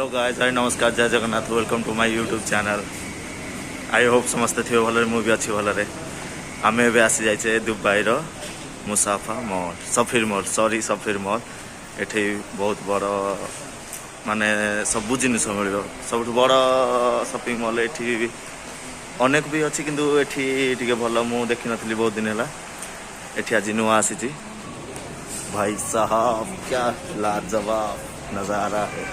Hello guys, hi नमस्कार, जय Jagannath, welcome to my YouTube channel. I hope समस्ते थे भल, मुझे अच्छी भल। आम ए आसी जाइए Dubai Musaffah mall, Safeer mall, sorry Safeer mall. एठी बहुत बड़ माने सबू जिनस मिल, सब बड़ शॉपिंग मॉल। एठी अनेक भी अच्छी किंतु एठी टिके भल मु देखी नथली बहुत दिन है। एठी आज नुआ आसी। भाई साहब क्या लाजवाब नज़ारा है।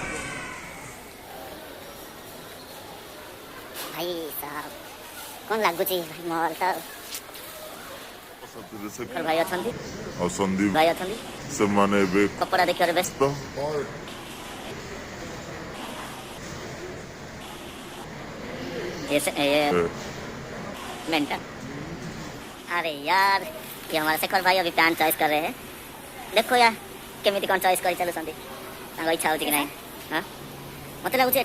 भाई साहब कौन लागुची मॉल तो भाई अछंती और संदीप भाई अछंती से माने बे कपड़ा देखियो रे बेस्ट तो ये मेंटल। अरे यार ये हमारा शेखर भाई अभी पैंट चॉइस कर रहे हैं। देखो यार केमिति कौन चॉइस करी चलो संदीप तांको इच्छा होची कि नहीं। हां मते लागुची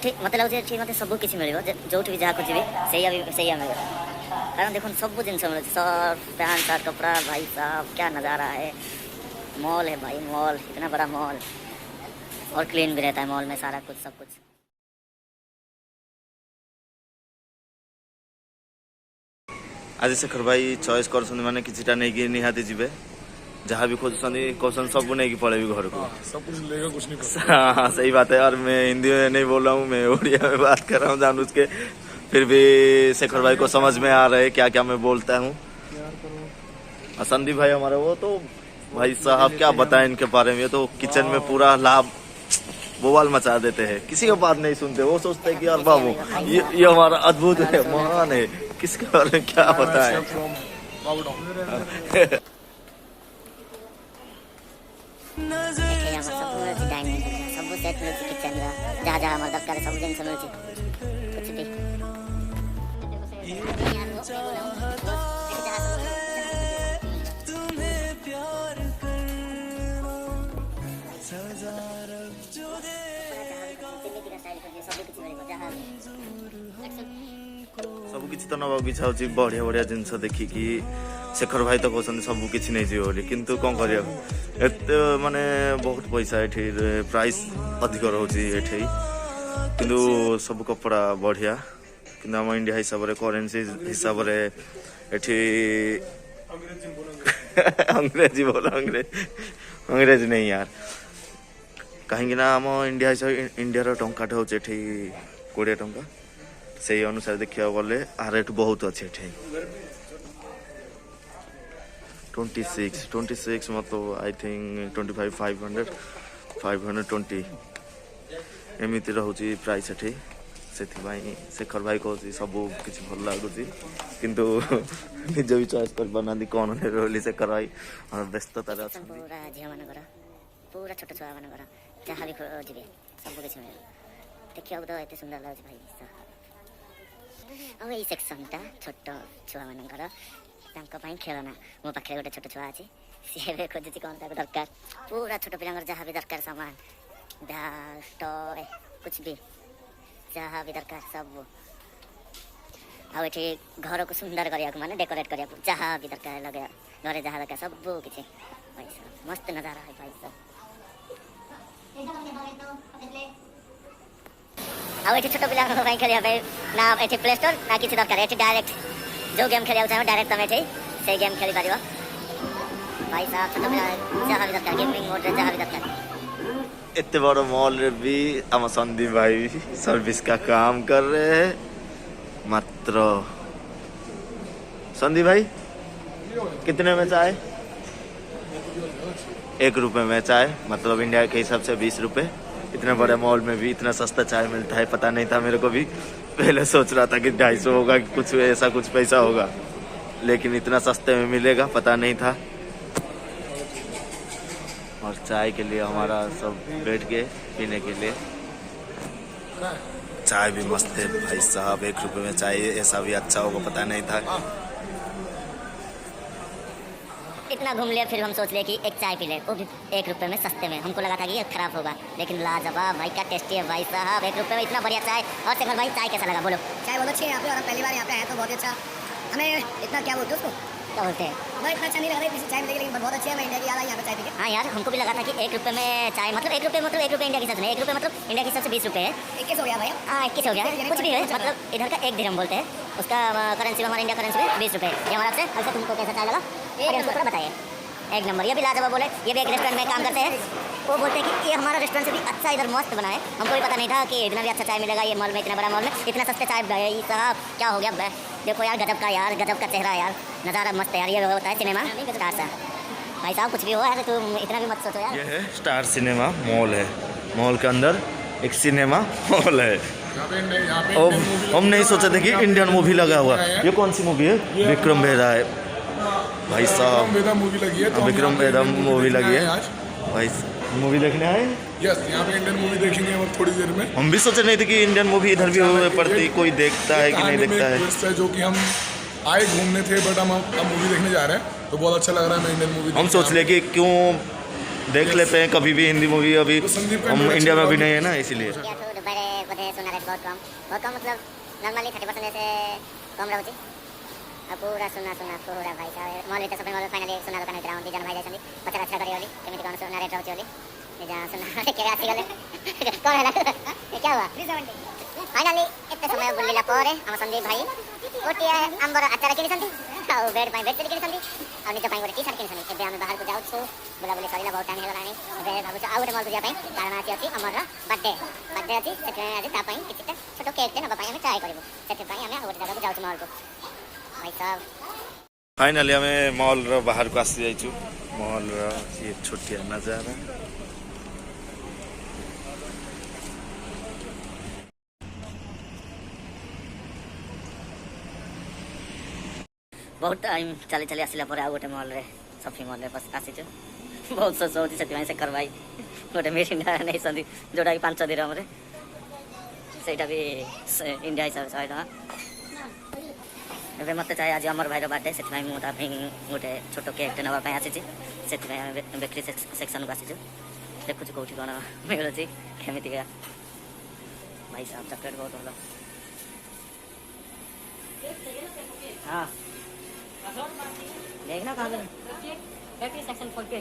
एठी मते सब किछि मिलिबो जोठी भी जहा खोजिबे सेया मिलिबो। कारण देखो सब जिन मिले शर्ट पैंट शर्ट कपड़ा। भाई साहब क्या नज़ारा है। मॉल है भाई, मॉल इतना बड़ा मॉल और क्लीन भी रहता है मॉल में सारा कुछ सब कुछ। आज शेखर भाई चॉइस कर माने किछिटा नहीं कि निहाती जीवे जहाँ भी खोजुन क्वेश्चन सब नहीं पड़े घर को सब कुछ लेगा कुछ नहीं। हाँ सही बात है। और मैं हिंदी में नहीं बोल रहा हूँ, मैं उड़िया में बात कर रहा हूँ जान उसके, फिर भी शेखर भाई को समझ में आ रहा है क्या क्या मैं बोलता हूँ। और संदीप भाई हमारे वो तो भाई साहब क्या बताएं इनके बारे में। ये तो किचन में पूरा लाभ बोवाल मचा देते हैं, किसी का बात नहीं सुनते। वो सोचते हैं कि यार बाबू ये हमारा अद्भुत है, महान है, किसके बारे में क्या बताएं। सब सेट मिलती किचन जहाँ जहाँ हमारे दरकार सब जिन मिलती कुछ भी। सब किसी तो नवा इच्छा होची बढ़िया बढ़िया जिनस देखिकी। शेखर भाई तो कहते सब किसी नहीं जीव बोली, किंतु कौन करिया एते माने बहुत पैसा एठी प्राइस अधिक रोची एठी, किंतु सब कपड़ा बढ़िया। किंतु हम इंडिया हिसाब रे करेंसी हिसाब रे एठी अंग्रेजी बोला अंग्रेज नहीं यार, कहीं ना आम इंडिया हिसाब इंडिया टंकाटा हूँ एठी 20 टंका। से अनुसार देखा गले आ रेट बहुत अच्छे। 26 मतलब आई थिंक 25 520 एमती रोचे प्राइस एठी। से शेखर भाई कहती सब किसी भल लगुच किंतु निज भी चॉइस कर पाना कौन रोली शेखर भाई और व्यस्तता पूरा झील मान पूरा छोट छुआ मान जहाँ भी खोजे सब किसी मिले देखिए तो एत सुंदर लगे भाई साहब। और ये सेक्शनटा छोट छुआ मान खेलना मो पाखे गोटे छोट छुआ अच्छी सी खोजुची कौन ताको दरकार पूरा छोट पिला जहाँ भी दरकार सामान टॉय कुछ भी जहाँ भी दरकार सब। आ घर को सुंदर करिया माने डेकोरेट करिया जहाँ भी दरकार लगे घरे जहाँ दरकार सब किसी। भाई साहब मस्त नज़ारा है भाई साहब। आउ छोट पिला खेलिया ना ये प्ले स्टोर ना किसी दरकार ये डायरेक्ट जो गेम खेलिया चाहे डायरेक्ट तुम ये से गेम खेली पार। भाई साहब छोट पिला जहाँ भी दरकार गेमिंग मोड रे जहाँ भी दरकार। इतने बड़ा मॉल रे भी हम संदीप भाई सर्विस का काम कर रहे हैं। मात्र संदीप भाई कितने में चाय? 1 रुपए में चाय, मतलब इंडिया के हिसाब से 20 रुपए। इतने बड़े मॉल में भी इतना सस्ता चाय मिलता है, पता नहीं था मेरे को भी। पहले सोच रहा था कि 250 होगा कि कुछ ऐसा कुछ पैसा होगा, लेकिन इतना सस्ते में मिलेगा पता नहीं था। और चाय के लिए हमारा सब बैठ गए पीने के लिए। चाय भी मस्त है भाई साहब, 1 रुपए में चाय ऐसा भी अच्छा होगा पता नहीं था। इतना घूम लिया फिर हम सोच लिए कि एक चाय पी ले, वो भी 1 रुपए में सस्ते में। हमको लगा था कि ये खराब होगा, लेकिन लाजवाब भाई क्या टेस्टी है भाई साहब। 1 रुपए में इतना बढ़िया चाय। और शेखर भाई चाय कैसा लगा बोलो? चाय बहुत अच्छी है यहाँ पे और हम पहली बार यहाँ पे आए तो बहुत अच्छा। हमें इतना क्या बोलते उसको क्या बोलते हैं। मैं इतना अच्छा नहीं लग रहा है चाय मिलेगी, लेकिन बहुत अच्छी है। मैं इंडिया की यहाँ पे चाय पी के। हाँ यार, हमको भी लगा था कि 1 रुपये में चाय, मतलब 1 रुपये इंडिया के हिसाब से नहीं, 1 रुपये मतलब इंडिया के हिसाब से 20 रुपये है। 21 हो गया भाई। हाँ 21 हो गया, कुछ भी है, मतलब इधर का 1 दिरहम बोलते हैं, उसका करेंसी में, हमारे इंडिया करेंसी में 20 रुपये। ये हमारा से अच्छा, तुमको कैसा चाय लगा अरे हमको थोड़ा बताइए। एक नंबर। ये भी लाजवाब बोले, ये भी एक रेस्टोरेंट में काम करते हैं, वो बोलते हैं कि ये हमारा रेस्टोरेंट से भी अच्छा इधर मस्त बना है। हमको भी पता नहीं था कि इतना भी अच्छा चाय मिलेगा ये मॉल में, इतना बड़ा मॉल में इतना सस्ते चाय। भाई साहब क्या हो गया, देखो यार गजब का, यार गजब का चेहरा यार, नज़ारा मस्त है यार। ये होता है सिनेमा स्टार सा। भाई साहब कुछ भी हो यार, तुम इतना भी मत सोचो यार। ये है स्टार सिनेमा मॉल है, मॉल के अंदर एक सिनेमा हॉल है। और हम नहीं सोचे थे कि इंडियन मूवी लगा हुआ। ये कौन सी मूवी है? विक्रम बेदा है भाई साहब, मूवी लगी है। विक्रम बेदा मूवी लगी है आज भाई। मूवी देखने आए? यस, यहाँ पे इंडियन मूवी देखेंगे अब थोड़ी देर में। हम भी सोचे नहीं थे कि इंडियन मूवी इधर भी हुए पड़ती, कोई देखता है कि नहीं देखता है। जो कि हम आए घूमने थे, बट हम अब मूवी देखने जा रहे हैं, तो बहुत अच्छा लग रहा है। मैं इंडियन मूवी हम सोच ले कि क्यों देख लेते हैं कभी भी हिंदी मूवी, अभी हम इंडिया में भी नहीं है ना, इसीलिए। बहुत कम, मतलब नॉर्मली 30% से कम रहुଛି। पूरा सुना पूरा भाई साहब मॉल सब मॉल फाइनली सुना दुकान भितर दी जन भाई जाइछन्ती पचार अच्छा करी होली केमिति कोन सुना रेट रहउछि होली निजा सुना के आसी गले कोन हैला क्या हुआ 370 फाइनली एते समय बुलिला परे हम संदीप भाई गोटिया आंबर आचार किनिसन्ती आ बेड पाई बेड किनिसन्ती आ निज पाई गोटे टी शर्ट किनिसन्ती एबे हम बाहर को जाउछु बुला बुली सरीला बहुत टाइम हेलानी एबे भाबुछु आ गोटे मॉल को जा पाई कारण अछि हमर बर्थडे अछि सेते आज ता पाई किछटा छोटो केक ते नबा पाई हम ट्राई करबो सेते पाई हम गोटे जगह को जाउछु मॉल को भाई साहब। फाइनली हमें मॉल रो बाहर को आसी जाइछु। मॉल रो ये छोटिया नजारा बहुत टाइम चली चली आसिला पर आ गोटे मॉल रे शॉपिंग मॉल रे बस आसीछु बहुत सो सोची से से करवाई गोटे मेसिन नहीं संदी जोड़ा कि 500 दिरहम रे सेटा भी इंडिया हिसाब से 100 टका। एबे मते चाहे आज अमर भाई रो बर्थडे से मु ता गोटे छोटो केक ते नबा पाई आसी से बेकरी सेक्शन को आसी देखु कोठी कोन मिलो छी केमिति का भाई साहब चॉकलेट बहुत भलो। हां देखना, कहाँ बेकरी सेक्शन खोल के